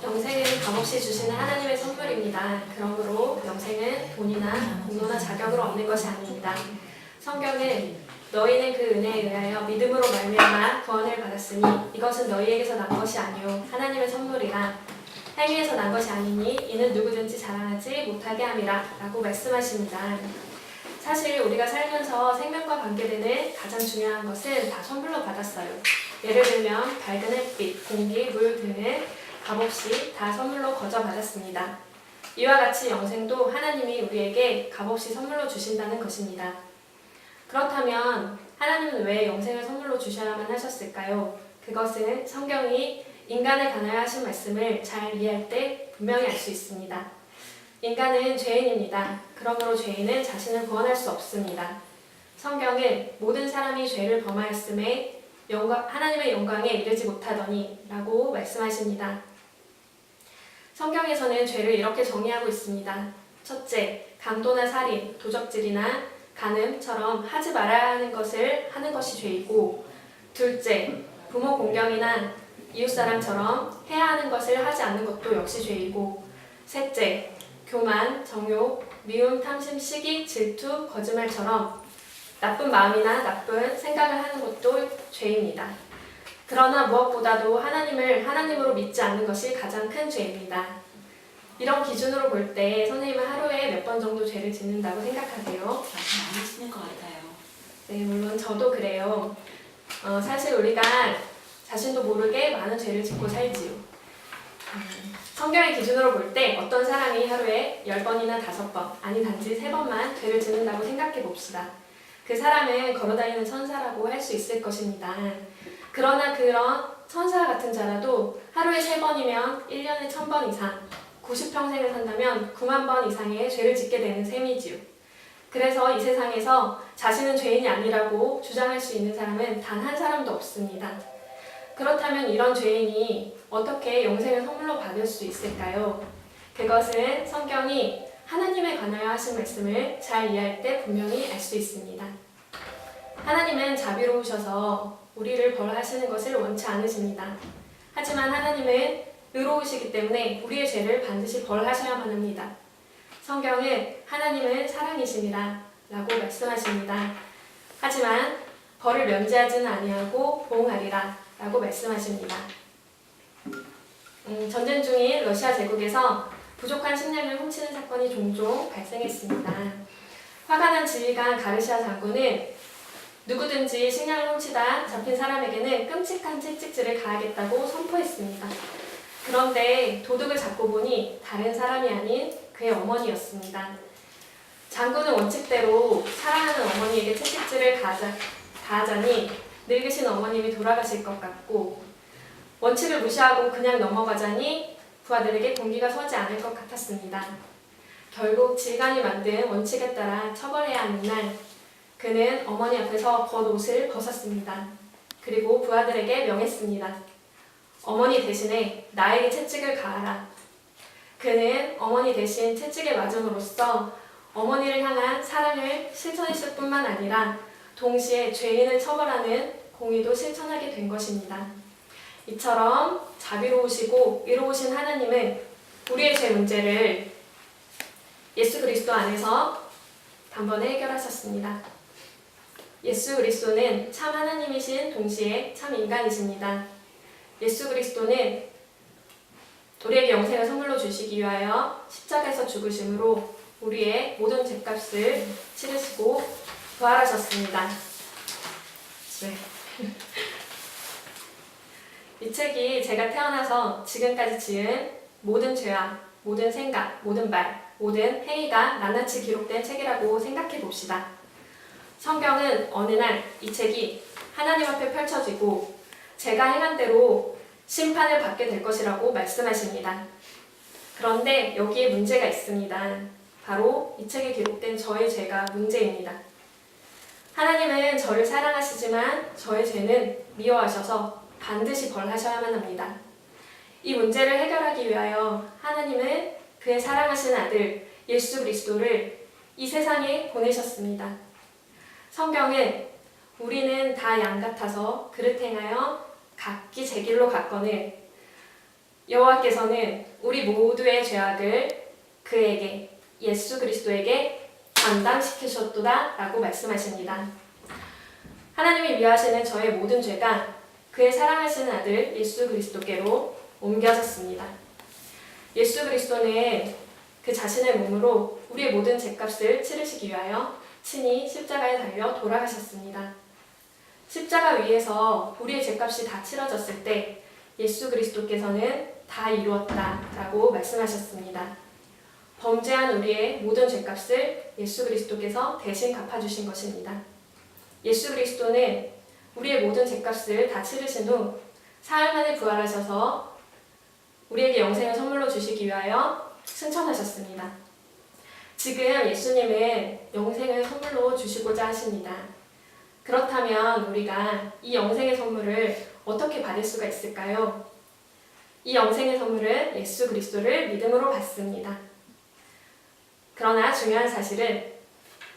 영생은 값없이 주시는 하나님의 선물입니다. 그러므로 영생은 돈이나 공로나 자격으로 얻는 것이 아닙니다. 성경은 너희는 그 은혜에 의하여 믿음으로 말미암아 구원을 받았으니 이것은 너희에게서 난 것이 아니요 하나님의 선물이라. 행위에서 난 것이 아니니 이는 누구든지 자랑하지 못하게 함이라 라고 말씀하십니다. 사실 우리가 살면서 생명과 관계되는 가장 중요한 것은 다 선물로 받았어요. 예를 들면 밝은 햇빛, 공기, 물 등을 값없이 다 선물로 거저 받았습니다. 이와 같이 영생도 하나님이 우리에게 값없이 선물로 주신다는 것입니다. 그렇다면 하나님은 왜 영생을 선물로 주셔야만 하셨을까요? 그것은 성경이 인간에 관하여 하신 말씀을 잘 이해할 때 분명히 알 수 있습니다. 인간은 죄인입니다. 그러므로 죄인은 자신을 구원할 수 없습니다. 성경은 모든 사람이 죄를 범하였음에 하나님의 영광에 이르지 못하더니 라고 말씀하십니다. 성경에서는 죄를 이렇게 정의하고 있습니다. 첫째, 강도나 살인, 도적질이나 간음처럼 하지 말아야 하는 것을 하는 것이 죄이고, 둘째, 부모 공경이나 이웃사람처럼 해야 하는 것을 하지 않는 것도 역시 죄이고, 셋째, 교만, 정욕, 미움, 탐심, 시기, 질투, 거짓말처럼 나쁜 마음이나 나쁜 생각을 하는 것도 죄입니다. 그러나 무엇보다도 하나님을 하나님으로 믿지 않는 것이 가장 큰 죄입니다. 이런 기준으로 볼 때 선생님은 하루에 몇 번 정도 죄를 짓는다고 생각하세요? 많이 쓰는 것 같아요. 네, 물론 저도 그래요. 사실 우리가 자신도 모르게 많은 죄를 짓고 살지요. 성경의 기준으로 볼 때 어떤 사람이 하루에 10번이나 5번, 아니 단지 3번만 죄를 짓는다고 생각해 봅시다. 그 사람은 걸어다니는 천사라고 할 수 있을 것입니다. 그러나 그런 천사 같은 자라도 하루에 3번이면 1년에 1000번 이상, 90평생을 산다면 9만 번 이상의 죄를 짓게 되는 셈이지요. 그래서 이 세상에서 자신은 죄인이 아니라고 주장할 수 있는 사람은 단 한 사람도 없습니다. 그렇다면 이런 죄인이 어떻게 영생을 선물로 받을 수 있을까요? 그것은 성경이 하나님에 관하여 하신 말씀을 잘 이해할 때 분명히 알 수 있습니다. 하나님은 자비로우셔서 우리를 벌하시는 것을 원치 않으십니다. 하지만 하나님은 의로우시기 때문에 우리의 죄를 반드시 벌하셔야만 합니다. 성경은 하나님은 사랑이심이라 라고 말씀하십니다. 하지만 벌을 면제하지는 아니하고 보응하리라 라고 말씀하십니다. 전쟁 중인 러시아 제국에서 부족한 식량을 훔치는 사건이 종종 발생했습니다. 화가 난 지휘관 가르시아 장군은 누구든지 식량을 훔치다 잡힌 사람에게는 끔찍한 채찍질을 가하겠다고 선포했습니다. 그런데 도둑을 잡고 보니 다른 사람이 아닌 그의 어머니였습니다. 장군은 원칙대로 사랑하는 어머니에게 채찍질을 가하자니 늙으신 어머님이 돌아가실 것 같고, 원칙을 무시하고 그냥 넘어가자니 부하들에게 공기가 서지 않을 것 같았습니다. 결국 지휘관이 만든 원칙에 따라 처벌해야 하는 날, 그는 어머니 앞에서 겉옷을 벗었습니다. 그리고 부하들에게 명했습니다. 어머니 대신에 나에게 채찍을 가하라. 그는 어머니 대신 채찍에 맞음으로써 어머니를 향한 사랑을 실천했을 뿐만 아니라 동시에 죄인을 처벌하는 공의도 실천하게 된 것입니다. 이처럼 자비로우시고 의로우신 하나님은 우리의 죄 문제를 예수 그리스도 안에서 단번에 해결하셨습니다. 예수 그리스도는 참 하나님이신 동시에 참 인간이십니다. 예수 그리스도는 우리에게 영생을 선물로 주시기 위하여 십자가에서 죽으심으로 우리의 모든 죄값을 치르시고 부활하셨습니다. 네. 이 책이 제가 태어나서 지금까지 지은 모든 죄와 모든 생각, 모든 말, 모든 행위가 낱낱이 기록된 책이라고 생각해 봅시다. 성경은 어느 날 이 책이 하나님 앞에 펼쳐지고 제가 행한 대로 심판을 받게 될 것이라고 말씀하십니다. 그런데 여기에 문제가 있습니다. 바로 이 책에 기록된 저의 죄가 문제입니다. 하나님은 저를 사랑하시지만 저의 죄는 미워하셔서 반드시 벌하셔야만 합니다. 이 문제를 해결하기 위하여 하나님은 그의 사랑하신 아들 예수 그리스도를 이 세상에 보내셨습니다. 성경은 우리는 다 양 같아서 그릇 행하여 각기 제 길로 갔거늘 여호와께서는 우리 모두의 죄악을 그에게 예수 그리스도에게 감당시키셨도다 라고 말씀하십니다. 하나님이 위하시는 저의 모든 죄가 그의 사랑하시는 아들 예수 그리스도께로 옮겨졌습니다. 예수 그리스도는 그 자신의 몸으로 우리의 모든 죄값을 치르시기 위하여 친히 십자가에 달려 돌아가셨습니다. 십자가 위에서 우리의 죄값이 다 치러졌을 때 예수 그리스도께서는 다 이루었다 라고 말씀하셨습니다. 범죄한 우리의 모든 죄값을 예수 그리스도께서 대신 갚아주신 것입니다. 예수 그리스도는 우리의 모든 죄값을 다 치르신 후 사흘 만에 부활하셔서 우리에게 영생을 선물로 주시기 위하여 승천하셨습니다. 지금 예수님은 영생을 선물로 주시고자 하십니다. 그렇다면 우리가 이 영생의 선물을 어떻게 받을 수가 있을까요? 이 영생의 선물은 예수 그리스도를 믿음으로 받습니다. 그러나 중요한 사실은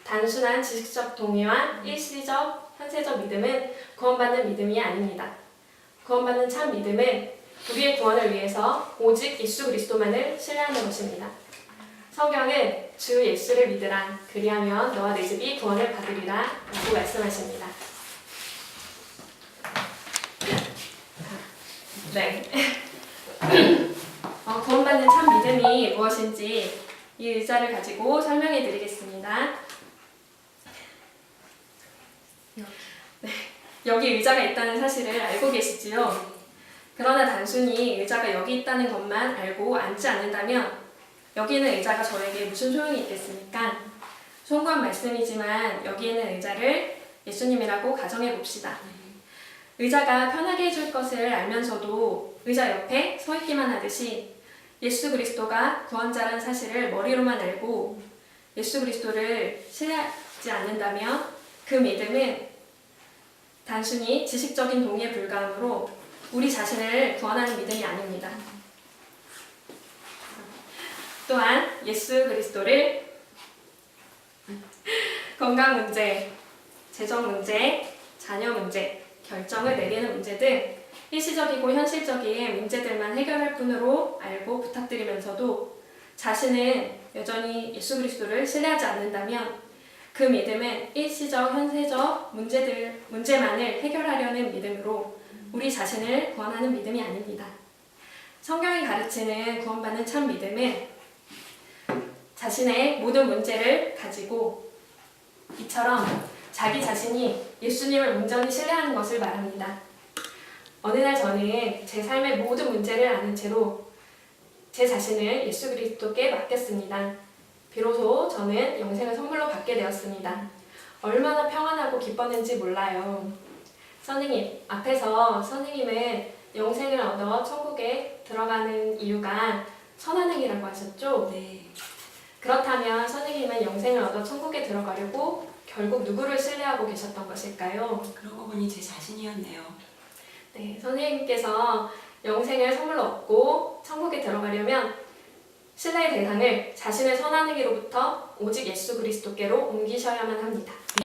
단순한 지식적 동의와 일시적, 현세적 믿음은 구원받는 믿음이 아닙니다. 구원받는 참 믿음은 우리의 구원을 위해서 오직 예수 그리스도만을 신뢰하는 것입니다. 성경은 주 예수를 믿으라 그리하면 너와 내 집이 구원을 받으리라 라고 말씀하십니다. 네. 구원받는 참 믿음이 무엇인지 이 의자를 가지고 설명해 드리겠습니다. 네. 여기 의자가 있다는 사실을 알고 계시지요? 그러나 단순히 의자가 여기 있다는 것만 알고 앉지 않는다면 여기 있는 의자가 저에게 무슨 소용이 있겠습니까? 송구한 말씀이지만 여기 있는 의자를 예수님이라고 가정해 봅시다. 의자가 편하게 해줄 것을 알면서도 의자 옆에 서 있기만 하듯이 예수 그리스도가 구원자라는 사실을 머리로만 알고 예수 그리스도를 신뢰하지 않는다면 그 믿음은 단순히 지식적인 동의에 불과하므로 우리 자신을 구원하는 믿음이 아닙니다. 또한 예수 그리스도를 건강 문제, 재정 문제, 자녀 문제, 결정을 내리는 문제 등 일시적이고 현실적인 문제들만 해결할 뿐으로 알고 부탁드리면서도 자신은 여전히 예수 그리스도를 신뢰하지 않는다면 그 믿음은 일시적, 현세적 문제만을 해결하려는 믿음으로 우리 자신을 구원하는 믿음이 아닙니다. 성경이 가르치는 구원받는 참 믿음은 자신의 모든 문제를 가지고 이처럼 자기 자신이 예수님을 온전히 신뢰하는 것을 말합니다. 어느 날 저는 제 삶의 모든 문제를 아는 채로 제 자신을 예수 그리스도께 맡겼습니다. 비로소 저는 영생을 선물로 받게 되었습니다. 얼마나 평안하고 기뻤는지 몰라요. 선생님, 앞에서 선생님은 영생을 얻어 천국에 들어가는 이유가 선한 행위라고 하셨죠? 네. 그렇다면 선생님은 영생을 얻어 천국에 들어가려고 결국 누구를 신뢰하고 계셨던 것일까요? 그러고 보니 제 자신이었네요. 네, 선생님께서 영생을 선물로 얻고 천국에 들어가려면 신뢰의 대상을 자신의 선한 행위로부터 오직 예수 그리스도께로 옮기셔야만 합니다.